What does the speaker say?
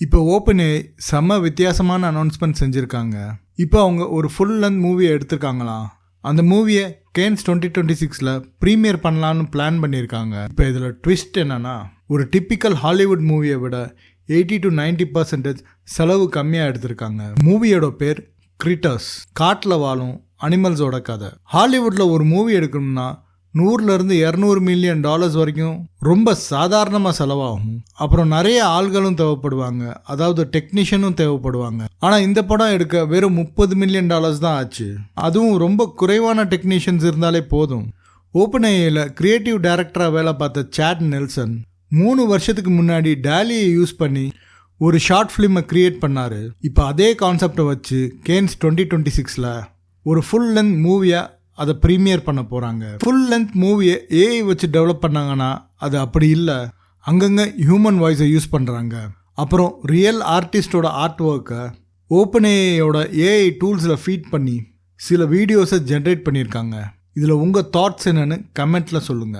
இப்போ ஓப்பனே செம்ம வித்தியாசமான அனௌன்ஸ்மெண்ட் செஞ்சுருக்காங்க. இப்போ அவங்க ஒரு ஃபுல் லென்த் மூவியை எடுத்திருக்காங்களாம். அந்த மூவியை கேன்ஸ் 2026 ப்ரீமியர் பண்ணலான்னு பிளான் பண்ணியிருக்காங்க. இப்போ இதில் ட்விஸ்ட் என்னன்னா, ஒரு டிப்பிக்கல் ஹாலிவுட் மூவியை விட 80 to 90% செலவு கம்மியாக எடுத்திருக்காங்க. மூவியோட பேர் கிரிட்டர்ஸ், காட்டில் வாழும் அனிமல்ஸோட கதை. ஹாலிவுட்டில் ஒரு மூவி எடுக்கணும்னா $100 to $200 million வரைக்கும் ரொம்ப சாதாரணமாக செலவாகும். அப்புறம் நிறைய ஆள்களும் தேவைப்படுவாங்க, அதாவது டெக்னீஷியனும் தேவைப்படுவாங்க. ஆனால் இந்த படம் எடுக்க வெறும் $30 million தான் ஆச்சு. அதுவும் ரொம்ப குறைவான டெக்னீஷியன்ஸ் இருந்தாலே போதும். ஓப்பன்ஏஐயில் கிரியேட்டிவ் டைரக்டராக வேலை பார்த்த சாட் நெல்சன் 3 வருஷத்துக்கு முன்னாடி டாலியை யூஸ் பண்ணி ஒரு ஷார்ட் ஃபிலிமை கிரியேட் பண்ணார். இப்போ அதே கான்செப்டை வச்சு கேன்ஸ் 2026 ஒரு ஃபுல் லென்த் மூவியாக அதை ப்ரீமியர் பண்ண போகிறாங்க. ஃபுல் லென்த் மூவியை ஏஐ வச்சு டெவலப் பண்ணாங்கன்னா அது அப்படி இல்லை, அங்கங்கே ஹியூமன் வாய்ஸை யூஸ் பண்ணுறாங்க. அப்புறம் ரியல் ஆர்டிஸ்டோட ஆர்ட் ஒர்க்கை ஓப்பன்ஏஐயோட ஏஐ டூல்ஸில் ஃபீட் பண்ணி சில வீடியோஸை ஜென்ரேட் பண்ணியிருக்காங்க. இதில் உங்கள் தாட்ஸ் என்னன்னு கமெண்ட்டில் சொல்லுங்கள்.